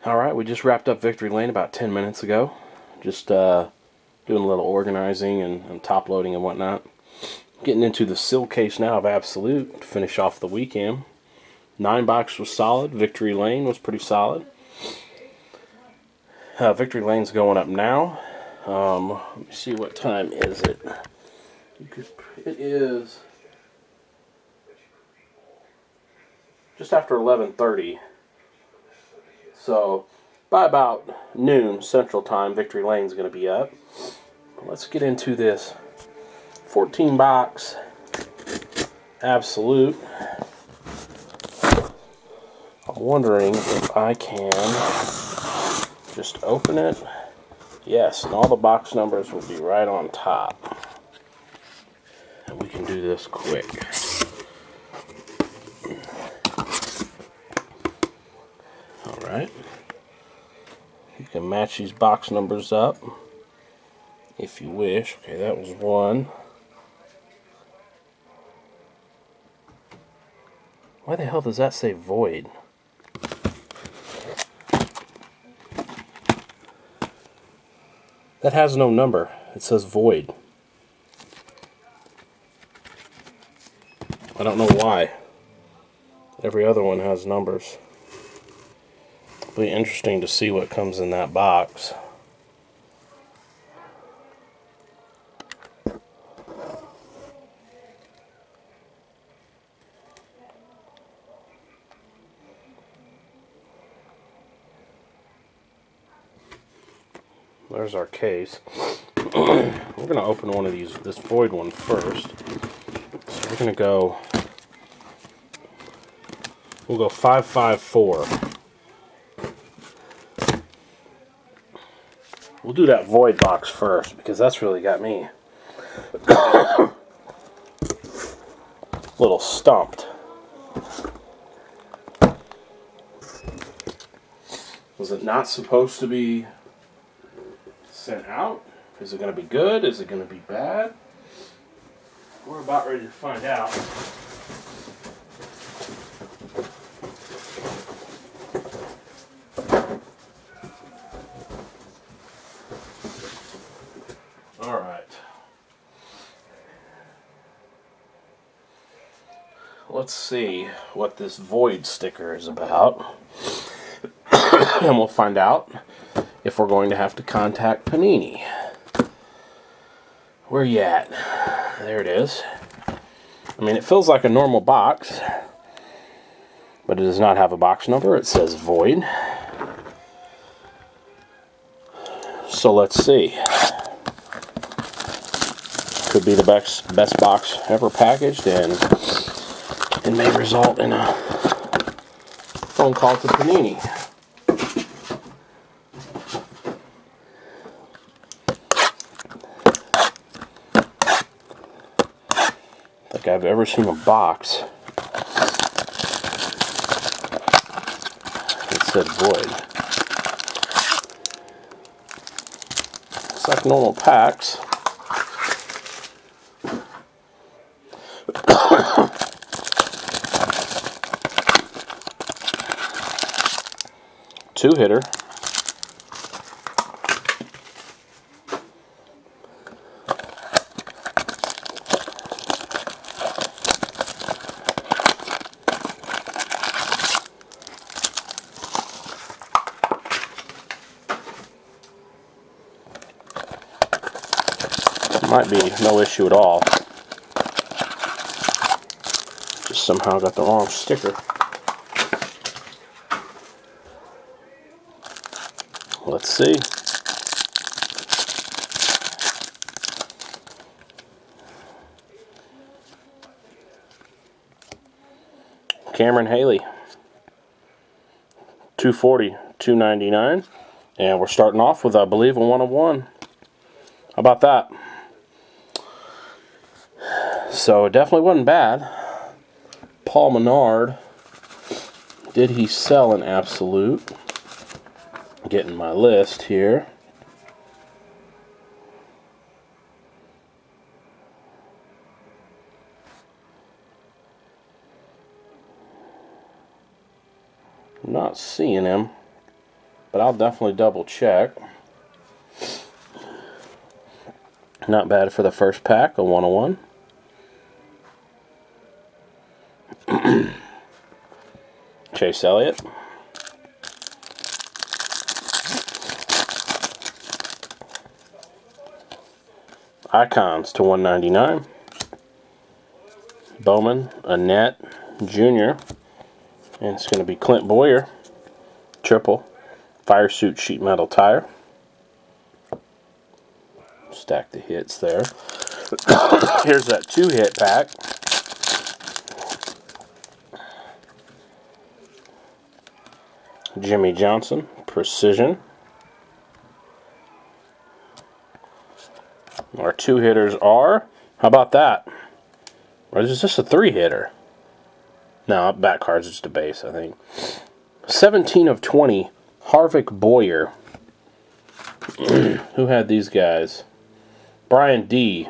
Alright, we just wrapped up Victory Lane about 10 minutes ago. Just doing a little organizing and top loading and whatnot. Getting into the seal case now of Absolute to finish off the weekend. 9-box was solid. Victory Lane was pretty solid. Victory Lane's going up now. Let me see, what time is it? It is just after 11:30. So by about noon Central Time, Victory Lane's going to be up. Let's get into this 14-box Absolute. I'm wondering if I can just open it. Yes, and all the box numbers will be right on top. And we can do this quick. Alright. You can match these box numbers up if you wish. Okay, that was one. Why the hell does that say void? That has no number. It says void. I don't know why. Every other one has numbers. It'll be interesting to see what comes in that box. There's our case. We're going to open one of these, this void one first. So we're going to go, we'll go 554. We'll do that void box first because that's really got me a little stumped. Was it not supposed to be sent out? Is it going to be good? Is it going to be bad? We're about ready to find out. Alright. Let's see what this void sticker is about. And we'll find out if we're going to have to contact Panini. Where you at? There it is. I mean, it feels like a normal box, but it does not have a box number. It says void. So let's see. Could be the best box ever packaged, and it may result in a phone call to Panini. Like I've ever seen a box that said void. It's like normal packs. Two-hitter. Might be no issue at all. Just somehow got the wrong sticker. Let's see. Cameron Haley. 240, 299. And we're starting off with, I believe, a 1 of 1. How about that? So it definitely wasn't bad. Paul Menard. Did he sell an Absolute? Getting my list here. Not seeing him. but I'll definitely double check. Not bad for the first pack, a 101. Chase Elliott. Icons to 199. Bowman, Annette Jr. And it's going to be Clint Boyer. Triple. Fire suit sheet metal tire. Stack the hits there. Here's that 2-hit pack. Jimmy Johnson, Precision. Our 2-hitters are, how about that? Or is this a 3-hitter? No, back cards, just a base, I think. 17 of 20, Harvick Boyer. Who had these guys? Brian D.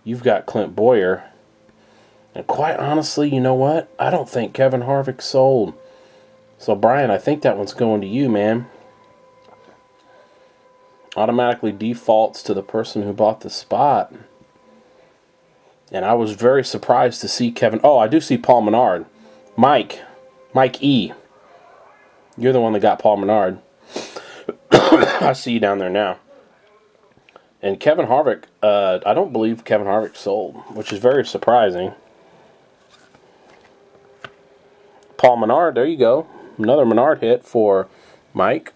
You've got Clint Boyer. And quite honestly, you know what? I don't think Kevin Harvick sold. So, Brian, I think that one's going to you, man. Automatically defaults to the person who bought the spot. And I was very surprised to see Kevin. Oh, I do see Paul Menard. Mike E. You're the one that got Paul Menard. I see you down there now. And Kevin Harvick, I don't believe Kevin Harvick sold, which is very surprising. Paul Menard, there you go. Another Menard hit for Mike.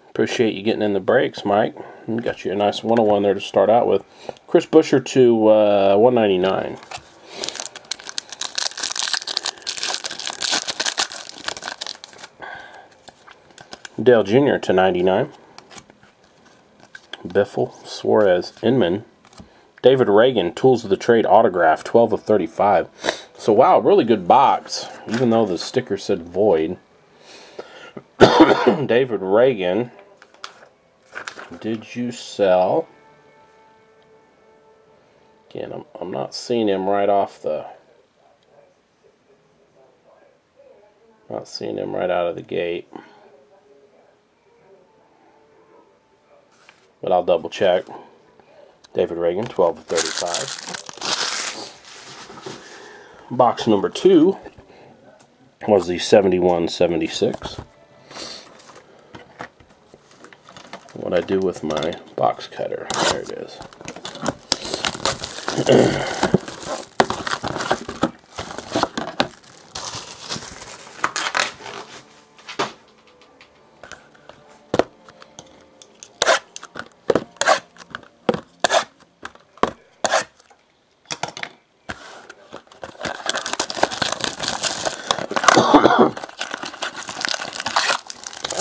Appreciate you getting in the breaks, Mike. We got you a nice 101 there to start out with. Chris Buescher to 199. Dale Jr. to 99. Biffle, Suarez, Inman. David Reagan, Tools of the Trade autograph, 12 of 35. So, wow, really good box, even though the sticker said void. David Reagan, did you sell? Again, I'm not seeing him right off the... Not seeing him right out of the gate. But I'll double check. David Reagan, 12 of 35. Box number 2 was the 71-76. What I do with my box cutter. There it is.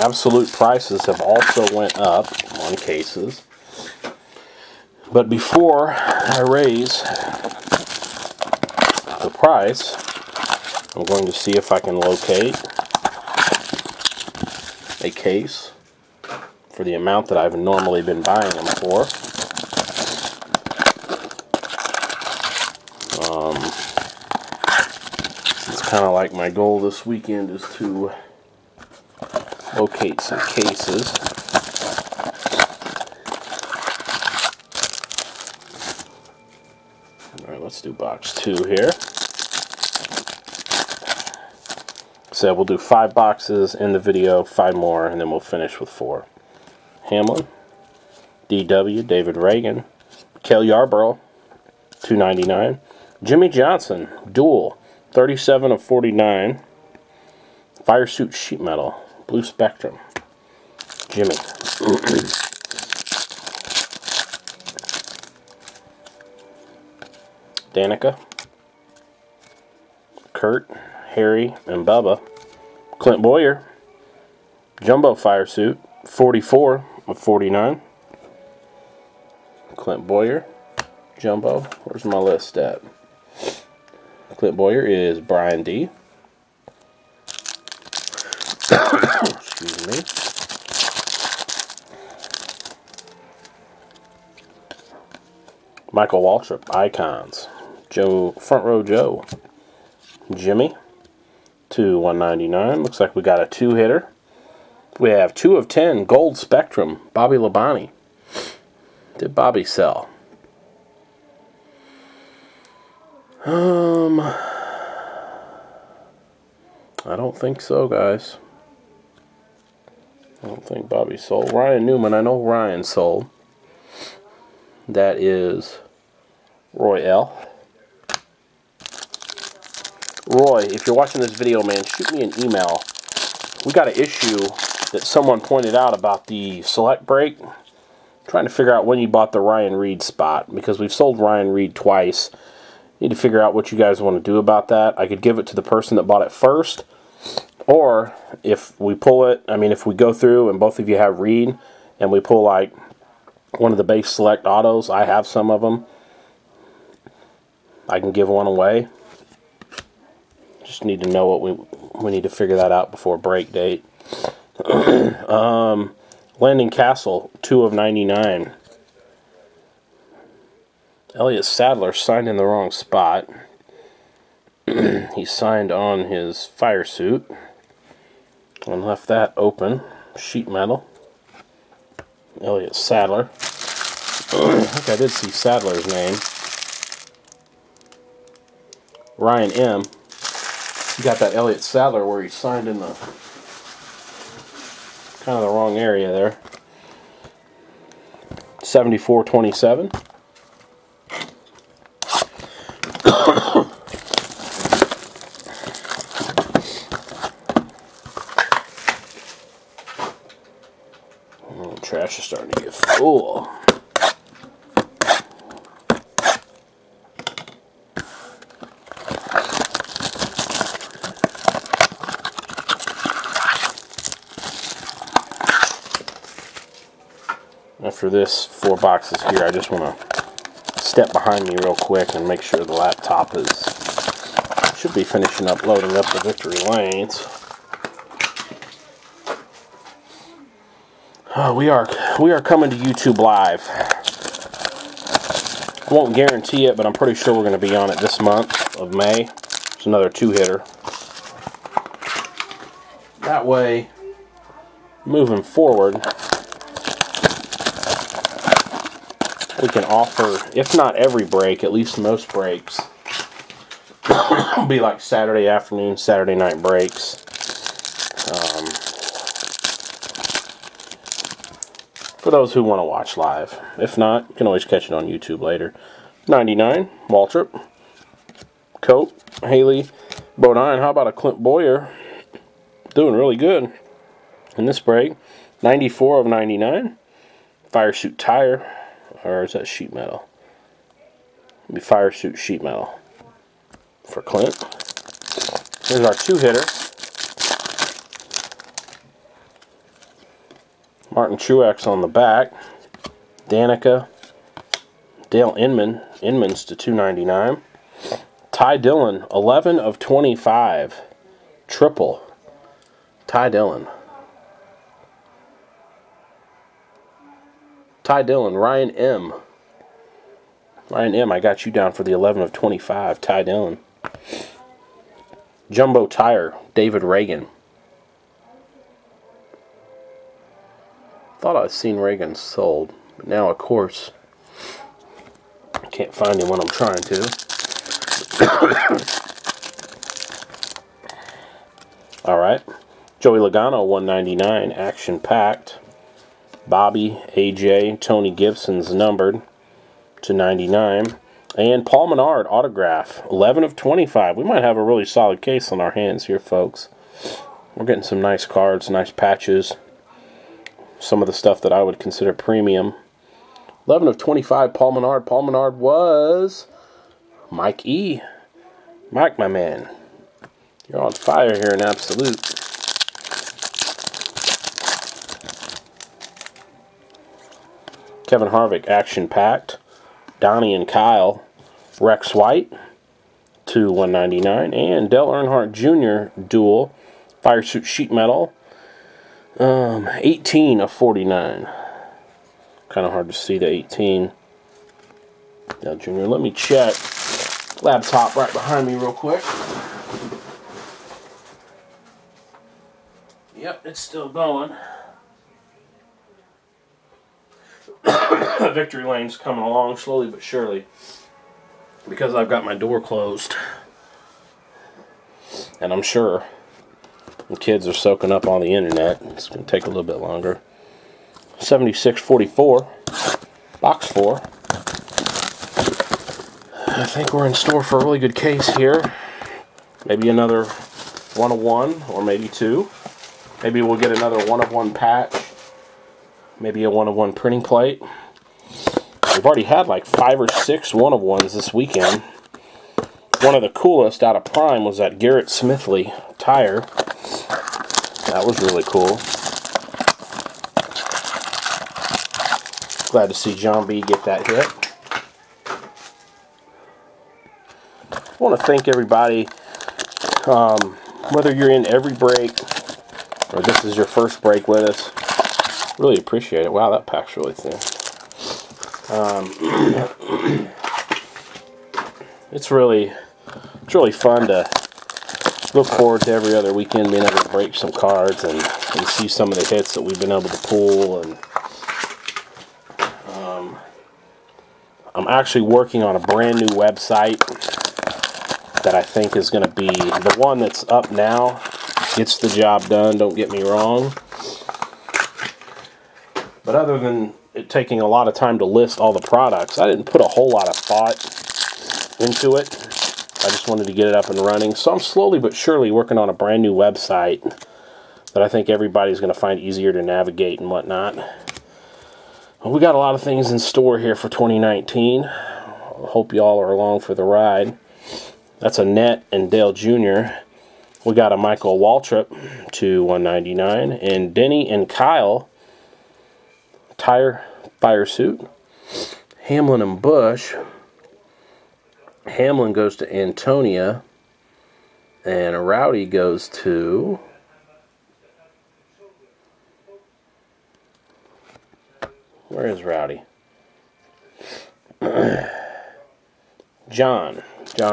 Absolute prices have also went up on cases. But before I raise the price, I'm going to see if I can locate a case for the amount that I've normally been buying them for. It's kind of like my goal this weekend is to locate some cases. Alright, let's do box 2 here. So we'll do 5 boxes in the video, 5 more, and then we'll finish with 4. Hamlin, DW, David Reagan, Cale Yarborough, $2.99. Jimmy Johnson, dual, 37 of 49. Fire suit sheet metal. Blue Spectrum. Jimmy. Danica. Kurt, Harry, and Bubba. Clint Boyer. Jumbo Fire Suit. 44 of 49. Clint Boyer. Jumbo. Where's my list at? Clint Boyer is Brian D. Excuse me. Michael Waltrip, Icons. Joe, Front Row Joe. Jimmy. to 199. Looks like we got a 2-hitter. We have 2 of 10 Gold Spectrum, Bobby Labonte. Did Bobby sell? I don't think so, guys. I don't think Bobby sold. Ryan Newman, I know Ryan sold. That is Roy L. Roy, if you're watching this video, man, shoot me an email. We got an issue that someone pointed out about the select break. I'm trying to figure out when you bought the Ryan Reed spot, because we've sold Ryan Reed twice. Need to figure out what you guys want to do about that. I could give it to the person that bought it first, or if we pull it, I mean, if we go through and both of you have Reed, and we pull like one of the base select autos, I have some of them, I can give one away. Just need to know what we need to figure that out before break date. Landon Castle, 2 of 99. Elliott Sadler signed in the wrong spot. He signed on his fire suit and left that open. Sheet metal. Elliott Sadler. I think I did see Sadler's name. Ryan M. You got that Elliott Sadler where he signed in the kind of the wrong area there. 7427. Trash is starting to get full. After this 4 boxes here, I just want to step behind me real quick and make sure the laptop should be finishing up loading up the victory lanes. We are coming to YouTube Live. Won't guarantee it, but I'm pretty sure we're going to be on it this month of May. It's another 2-hitter. That way, moving forward, we can offer, if not every break, at least most breaks. It'll be like Saturday afternoon, Saturday night breaks. For those who want to watch live. If not, you can always catch it on YouTube later. 99, Waltrip. Cope, Haley, Bodine. How about a Clint Boyer? Doing really good in this break. 94 of 99. Fire suit tire. Or is that sheet metal? It'll be fire suit sheet metal for Clint. Here's our 2-hitter. Martin Truex on the back. Danica. Dale Inman. Inman's to 299. Ty Dillon, 11 of 25. Triple. Ty Dillon. Ty Dillon, Ryan M. Ryan M, I got you down for the 11 of 25. Ty Dillon. Jumbo Tire, David Reagan. Thought I'd seen Reagan sold, but now, of course, I can't find him when I'm trying to. Alright. Joey Logano, 199, action packed. Bobby, AJ, Tony Gibson's numbered to 99. And Paul Menard, autograph, 11 of 25. We might have a really solid case on our hands here, folks. We're getting some nice cards, nice patches. Some of the stuff that I would consider premium. 11 of 25, Paul Menard. Paul Menard was Mike E. Mike, my man. You're on fire here in Absolute. Kevin Harvick, action packed. Donnie and Kyle, Rex White, to 199. And Dale Earnhardt Jr. dual, fire suit sheet metal. 18 of 49. Kind of hard to see the 18. Dale Jr. Let me check. Laptop right behind me real quick. Yep, it's still going. Victory lane's coming along slowly but surely because I've got my door closed. And I'm sure the kids are soaking up on the internet. It's going to take a little bit longer. 7644, box 4. I think we're in store for a really good case here. Maybe another 1 of 1 or maybe 2. Maybe we'll get another 1 of 1 patch. Maybe a 1 of 1 printing plate. We've already had like 5 or 6 1 of 1s this weekend. One of the coolest out of Prime was that Garrett Smithley tire. That was really cool. Glad to see John B get that hit. I want to thank everybody, whether you're in every break or this is your first break with us. Really appreciate it. Wow, that pack's really thin. It's really fun to look forward to every other weekend being able to break some cards and see some of the hits that we've been able to pull. And I'm actually working on a brand new website that I think is going to be the one that's up now. Gets the job done, don't get me wrong. But other than it taking a lot of time to list all the products, I didn't put a whole lot of thought into it. I just wanted to get it up and running. So I'm slowly but surely working on a brand new website that I think everybody's going to find easier to navigate and whatnot. Well, we got a lot of things in store here for 2019. Hope y'all are along for the ride. That's Annette and Dale Jr. We got a Michael Waltrip to 199, and Denny and Kyle tire fire suit. Hamlin and Bush. Hamlin goes to Antonia, and Rowdy goes to where is Rowdy? John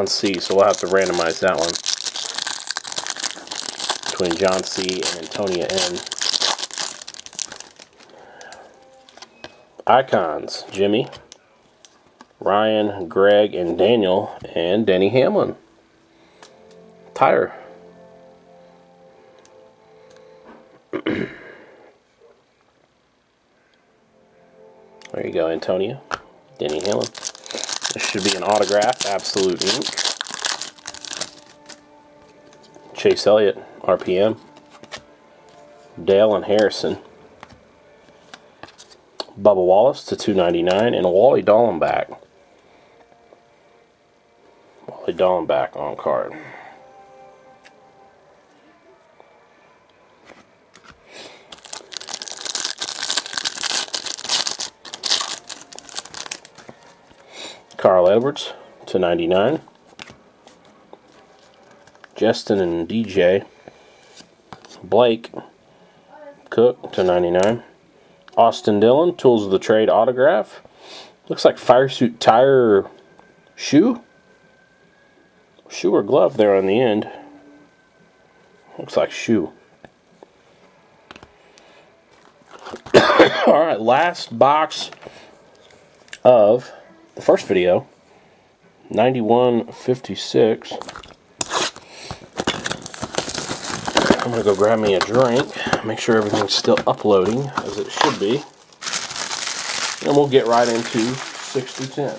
C. So we'll have to randomize that one between John C. and Antonia N. Icons, Jimmy, Ryan, Greg, and Daniel, and Denny Hamlin. Tire. There you go, Antonia. Denny Hamlin. This should be an autograph, Absolute Ink. Chase Elliott, RPM. Dale and Harrison. Bubba Wallace to 299, and Wally Dallenbach. Wally Dallenbach on card. Carl Edwards to 99. Justin and DJ. Blake Cook to 99. Austin Dillon, Tools of the Trade autograph. Looks like fire suit tire shoe. Shoe or glove there on the end. Looks like shoe. Alright, last box of the first video. 9156. I'm going to go grab me a drink, make sure everything's still uploading as it should be, and we'll get right into 6 through 10.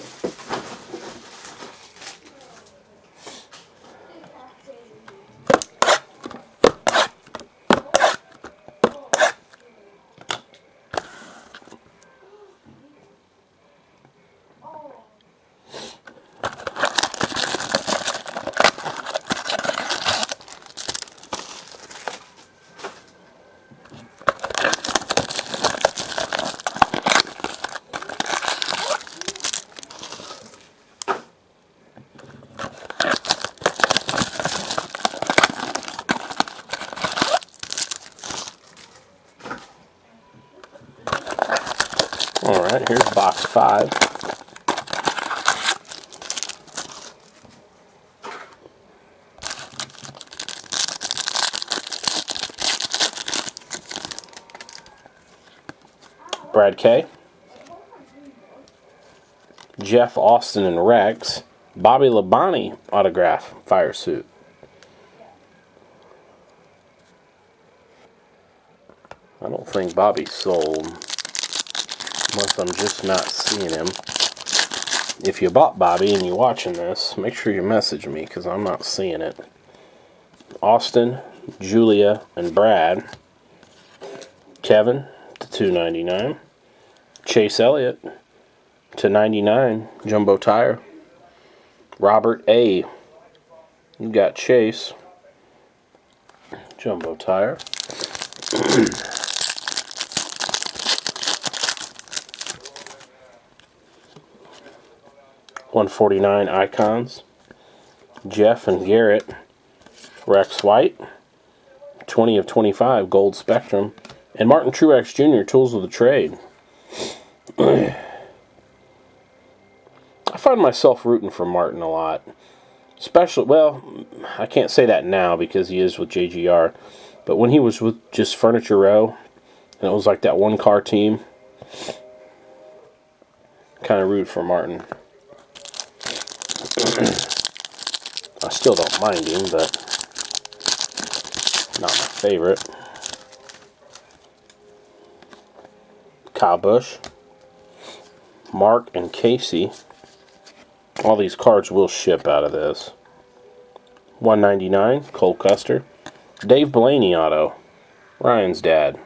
Alright, here's box 5. Brad K. Jeff Austin and Rex. Bobby Labonte autograph, fire suit. I don't think Bobby's sold, unless I'm just not seeing him. If you bought Bobby and you're watching this, make sure you message me, because I'm not seeing it. Austin, Julia, and Brad. Kevin to 299. Chase Elliott to 99, jumbo tire. Robert A. You got Chase, jumbo tire. 149 icons. Jeff and Garrett. Rex White. 20 of 25 gold spectrum. And Martin Truex Jr. tools of the trade. I find myself rooting for Martin a lot. Especially, well, I can't say that now because he is with JGR. But when he was with just Furniture Row, and it was like that one car team, kind of root for Martin. I still don't mind him, but not my favorite. Kyle Busch, Mark and Casey. All these cards will ship out of this. 199, Cole Custer. Dave Blaney auto, Ryan's dad.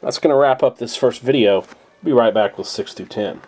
That's going to wrap up this first video. Be right back with 6 through 10.